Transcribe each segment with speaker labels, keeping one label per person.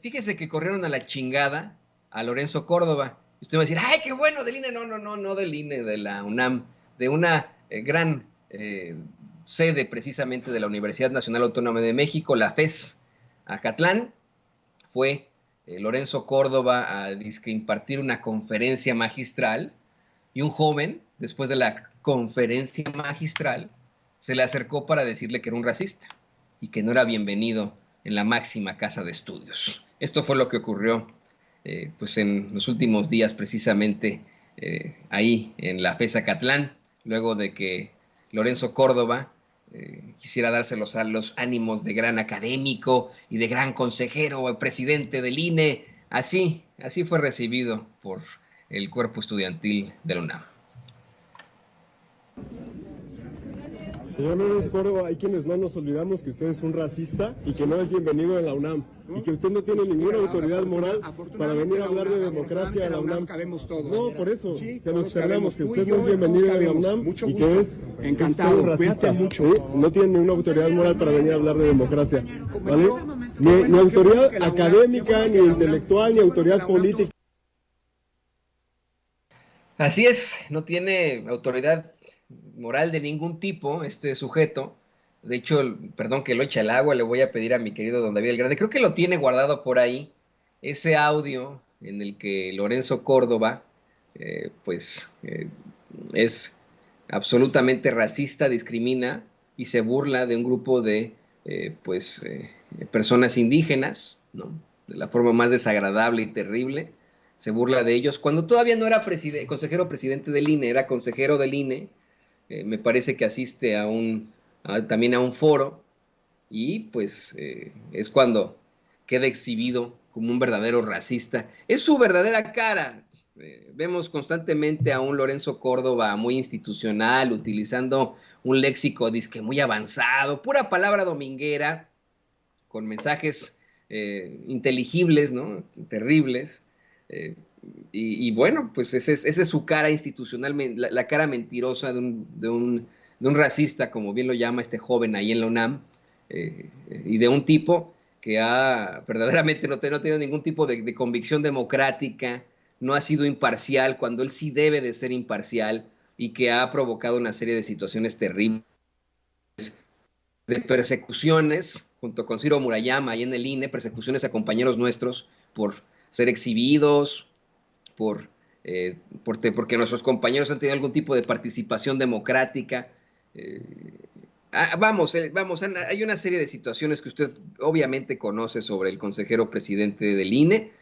Speaker 1: fíjese que corrieron a la chingada a Lorenzo Córdoba. Y usted va a decir, ¡ay, qué bueno! Del INE. No, no, no, no del INE, de la UNAM, de una gran sede precisamente de la Universidad Nacional Autónoma de México, la FES Acatlán. Fue Lorenzo Córdoba a impartir una conferencia magistral y un joven, después de la conferencia magistral, se le acercó para decirle que era un racista y que no era bienvenido en la máxima casa de estudios. Esto fue lo que ocurrió pues en los últimos días precisamente ahí en la FES Acatlán, luego de que Lorenzo Córdoba quisiera dárselos a los ánimos de gran académico y de gran consejero, presidente del INE. Así fue recibido por el cuerpo estudiantil de la UNAM.
Speaker 2: Señor Lorenzo Córdoba, hay quienes no nos olvidamos que usted es un racista y que no es bienvenido en la UNAM y que usted no tiene ninguna autoridad moral para venir a hablar de democracia a la UNAM. No, por eso, se lo externamos que usted no es bienvenido en la UNAM y que es un racista. ¿Sí? No tiene ninguna autoridad moral para venir a hablar de democracia. ¿Vale? Ni autoridad académica, ni intelectual, ni autoridad política.
Speaker 1: Así es, no tiene autoridad moral de ningún tipo este sujeto. De hecho, perdón que lo eche al agua, le voy a pedir a mi querido don David el Grande, creo que lo tiene guardado por ahí, ese audio en el que Lorenzo Córdoba, es absolutamente racista, discrimina y se burla de un grupo de personas indígenas, ¿no? De la forma más desagradable y terrible. Se burla de ellos cuando todavía no era consejero presidente del INE, era consejero del INE. Me parece que asiste también a un foro y pues es cuando queda exhibido como un verdadero racista. Es su verdadera cara. Vemos constantemente a un Lorenzo Córdoba muy institucional, utilizando un léxico disque muy avanzado, pura palabra dominguera, con mensajes inteligibles, ¿no? Terribles. Eh, bueno, pues esa es su cara institucional, la cara mentirosa de un racista, como bien lo llama este joven ahí en la UNAM, y de un tipo que verdaderamente no ha tenido ningún tipo de convicción democrática, no ha sido imparcial cuando él sí debe de ser imparcial y que ha provocado una serie de situaciones terribles, de persecuciones, junto con Ciro Murayama ahí en el INE, persecuciones a compañeros nuestros por ser exhibidos, por, porque nuestros compañeros han tenido algún tipo de participación democrática. Vamos, hay una serie de situaciones que usted obviamente conoce sobre el consejero presidente del INE.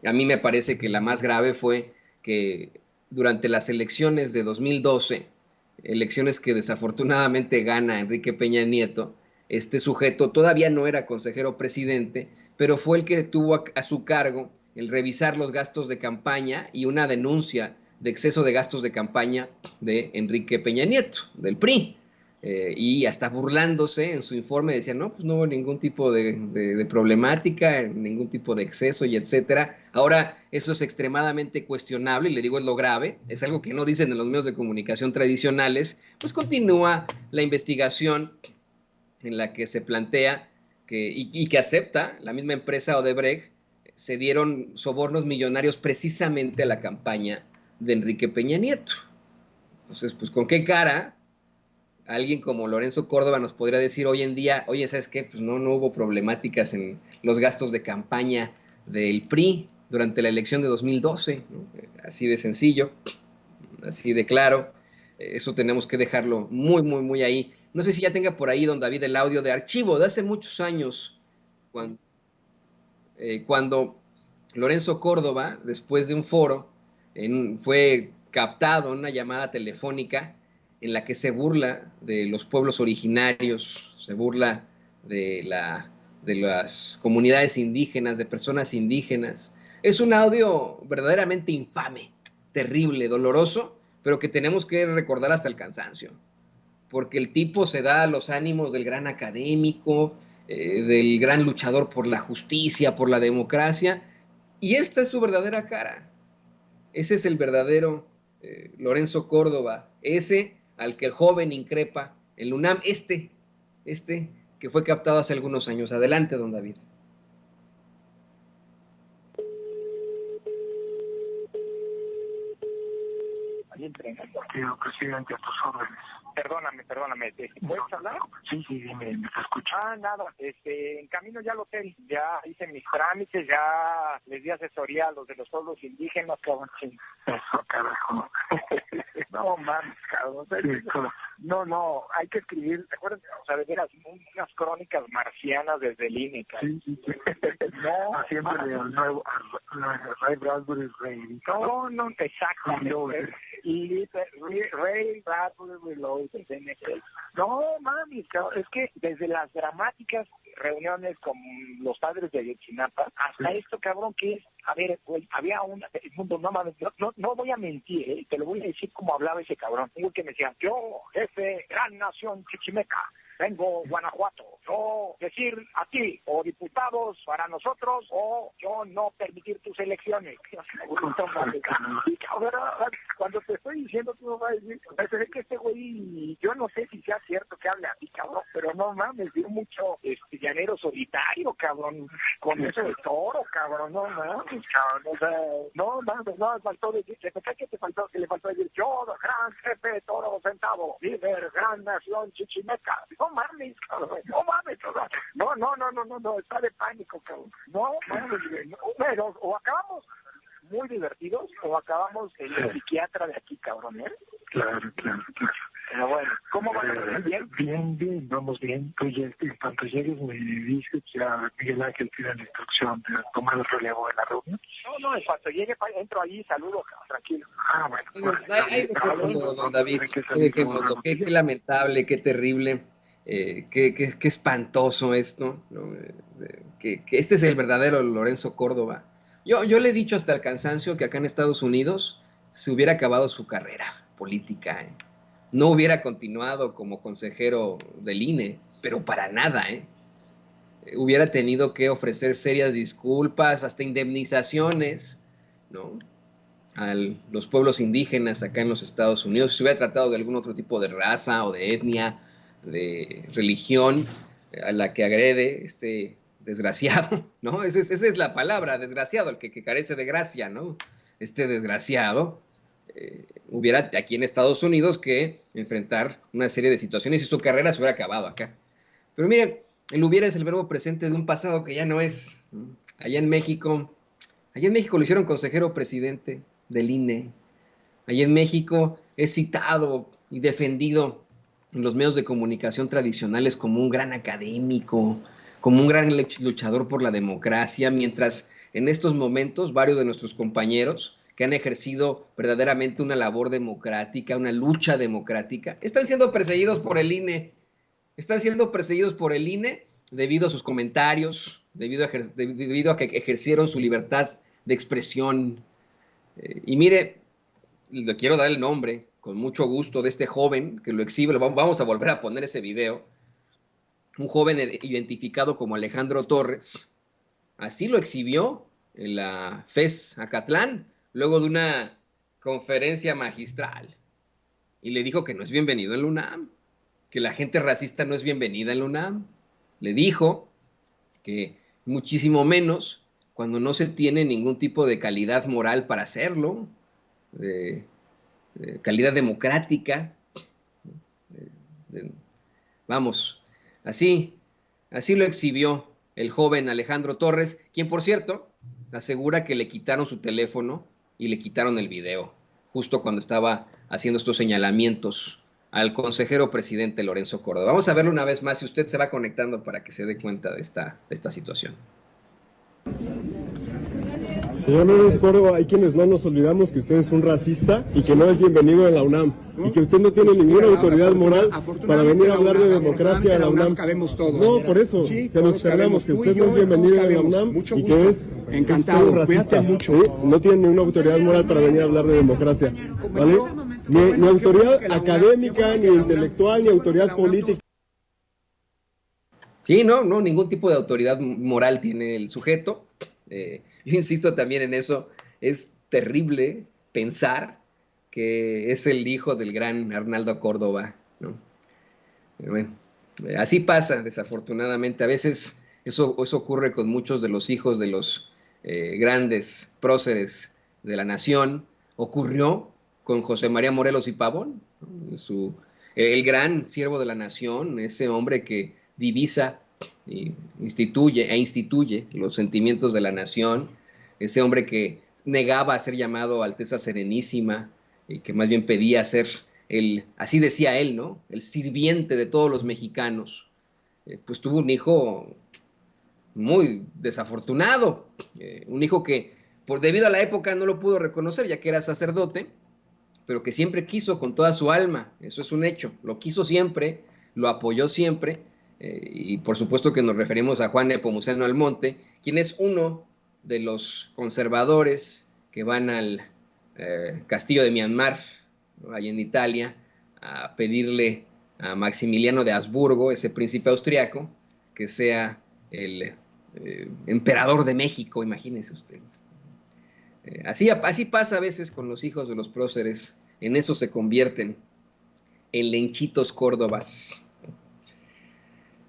Speaker 1: A mí me parece que la más grave fue que durante las elecciones de 2012, elecciones que desafortunadamente gana Enrique Peña Nieto, este sujeto todavía no era consejero presidente, pero fue el que tuvo a su cargo el revisar los gastos de campaña y una denuncia de exceso de gastos de campaña de Enrique Peña Nieto, del PRI. Y hasta burlándose en su informe decía, no, pues no hubo ningún tipo de problemática, ningún tipo de exceso y etcétera. Ahora, eso es extremadamente cuestionable y le digo es lo grave, es algo que no dicen en los medios de comunicación tradicionales, pues continúa la investigación en la que se plantea y que acepta la misma empresa Odebrecht, se dieron sobornos millonarios precisamente a la campaña de Enrique Peña Nieto. Entonces, pues, ¿con qué cara alguien como Lorenzo Córdoba nos podría decir hoy en día, oye, ¿sabes qué? Pues no hubo problemáticas en los gastos de campaña del PRI durante la elección de 2012, ¿no? Así de sencillo, así de claro. Eso tenemos que dejarlo muy, muy, muy ahí. No sé si ya tenga por ahí, don David, el audio de archivo de hace muchos años, cuando Lorenzo Córdoba, después de un foro, fue captado en una llamada telefónica en la que se burla de los pueblos originarios, se burla de las comunidades indígenas, de personas indígenas. Es un audio verdaderamente infame, terrible, doloroso, pero que tenemos que recordar hasta el cansancio, porque el tipo se da a los ánimos del gran académico, del gran luchador por la justicia, por la democracia, y esta es su verdadera cara. Ese es el verdadero Lorenzo Córdoba, ese al que el joven increpa, el UNAM, este que fue captado hace algunos años. Adelante, don David.
Speaker 3: entrenando.
Speaker 4: Tío presidente, a tus órdenes.
Speaker 3: Perdóname, ¿puedes hablar?
Speaker 4: Sí, dime, me escucho.
Speaker 3: Nada, en camino ya al hotel, ya hice mis trámites, ya les di asesoría a los de los pueblos indígenas, cabrón.
Speaker 4: Eso, carajo.
Speaker 3: No, mames, cabrón.
Speaker 4: Sí, claro.
Speaker 3: No, hay que escribir, ¿te acuerdas? O sea, de veras, unas crónicas marcianas desde el INE, cabrón.
Speaker 4: Sí.
Speaker 3: No,
Speaker 4: Haciéndole al nuevo, Ray Bradbury Rey.
Speaker 3: No, exactamente. Y Ray Bradbury Reloaded. No, mami, cabrón, es que desde las dramáticas reuniones con los padres de Ayotzinapa hasta esto, cabrón, que es, a ver, güey, había no mames, no voy a mentir, te lo voy a decir como hablaba ese cabrón. Digo que me decían, yo, jefe, gran nación chichimeca, vengo Guanajuato, yo decir a ti, o diputados para nosotros, o yo no permitir tus elecciones. Cuando te estoy diciendo, tú no vas a decir, parece que este güey, yo no sé si sea cierto que hable así, cabrón, pero no mames, dio mucho llanero solitario, cabrón, con eso de toro, cabrón, no mames, cabrón, o sea, no mames, no, faltó decir, que le faltó decir, yo, gran jefe, toro sentado, líder, gran nación chichimeca. No mames, cabrón, no mames, cabrón. No, está de pánico, cabrón. No mames, no, pero o acabamos muy divertidos o acabamos en el psiquiatra de aquí, cabrón, ¿eh?
Speaker 4: Claro.
Speaker 3: Pero bueno, ¿cómo van?
Speaker 4: Bien, vamos bien. Oye, en cuanto llegues me dices, ya Miguel Ángel tiene la instrucción de tomar el relevo de la reunión.
Speaker 3: No, en cuanto llegue, entro allí y saludo, tranquilo.
Speaker 1: Bueno, don David, dejémoslo. Qué lamentable, qué terrible, qué espantoso esto, ¿no? Que este es el verdadero Lorenzo Córdoba. Yo le he dicho hasta el cansancio que acá en Estados Unidos se hubiera acabado su carrera política, ¿eh? No hubiera continuado como consejero del INE, pero para nada, ¿eh? Hubiera tenido que ofrecer serias disculpas, hasta indemnizaciones, ¿no? A los pueblos indígenas acá en los Estados Unidos, si se hubiera tratado de algún otro tipo de raza o de etnia, de religión a la que agrede este desgraciado, ¿no? Esa es la palabra, desgraciado, el que carece de gracia, ¿no? Este desgraciado hubiera aquí en Estados Unidos que enfrentar una serie de situaciones y su carrera se hubiera acabado acá. Pero miren, el hubiera es el verbo presente de un pasado que ya no es, ¿no? Allá en México lo hicieron consejero presidente del INE. Allá en México es citado y defendido en los medios de comunicación tradicionales como un gran académico, como un gran luchador por la democracia, mientras en estos momentos varios de nuestros compañeros que han ejercido verdaderamente una labor democrática, una lucha democrática, están siendo perseguidos por el INE. Están siendo perseguidos por el INE debido a sus comentarios, debido a que ejercieron su libertad de expresión. Y mire, le quiero dar el nombre, con mucho gusto, de este joven que lo exhibe. Vamos a volver a poner ese video. Un joven identificado como Alejandro Torres. Así lo exhibió en la FES Acatlán, luego de una conferencia magistral. Y le dijo que no es bienvenido en la UNAM, que la gente racista no es bienvenida en la UNAM. Le dijo que muchísimo menos cuando no se tiene ningún tipo de calidad moral para hacerlo, de calidad democrática. Vamos, así lo exhibió el joven Alejandro Torres, quien por cierto asegura que le quitaron su teléfono y le quitaron el video, justo cuando estaba haciendo estos señalamientos al consejero presidente Lorenzo Córdoba. Vamos a verlo una vez más y usted se va conectando para que se dé cuenta de esta situación.
Speaker 2: Señor Lorenzo Córdoba, hay quienes no nos olvidamos que usted es un racista y que no es bienvenido en la UNAM, y que usted no tiene ninguna autoridad moral para venir a hablar de democracia a la UNAM. No, por eso, se lo externamos, que usted no es bienvenido en la UNAM y que es un racista. ¿Sí? No tiene ninguna autoridad moral para venir a hablar de democracia, ¿vale? Ni autoridad académica, ni intelectual, ni autoridad política.
Speaker 1: Sí, no, ningún tipo de autoridad moral tiene el sujeto. Yo insisto también en eso, es terrible pensar que es el hijo del gran Arnaldo Córdoba, ¿no? Bueno, así pasa, desafortunadamente. A veces eso ocurre con muchos de los hijos de los grandes próceres de la nación. Ocurrió con José María Morelos y Pavón, ¿no? El gran siervo de la nación, ese hombre que divisa e instituye los sentimientos de la nación, ese hombre que negaba ser llamado Alteza Serenísima y que más bien pedía ser así decía él, ¿no? El sirviente de todos los mexicanos. Pues tuvo un hijo muy desafortunado, un hijo que debido a la época no lo pudo reconocer ya que era sacerdote, pero que siempre quiso con toda su alma, eso es un hecho, lo quiso siempre, lo apoyó siempre, y por supuesto que nos referimos a Juan Nepomuceno Almonte, quien es uno de los conservadores que van al castillo de Myanmar, ¿no? Ahí en Italia, a pedirle a Maximiliano de Habsburgo, ese príncipe austriaco, que sea el emperador de México, imagínese usted. Así pasa a veces con los hijos de los próceres, en eso se convierten en Lenchitos Córdobas.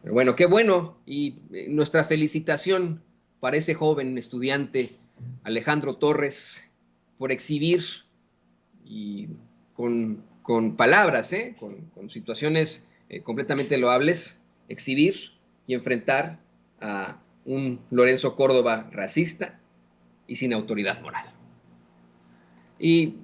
Speaker 1: Pero bueno, qué bueno, y nuestra felicitación para ese joven estudiante Alejandro Torres por exhibir y con palabras, con situaciones completamente loables, exhibir y enfrentar a un Lorenzo Córdoba racista y sin autoridad moral. Y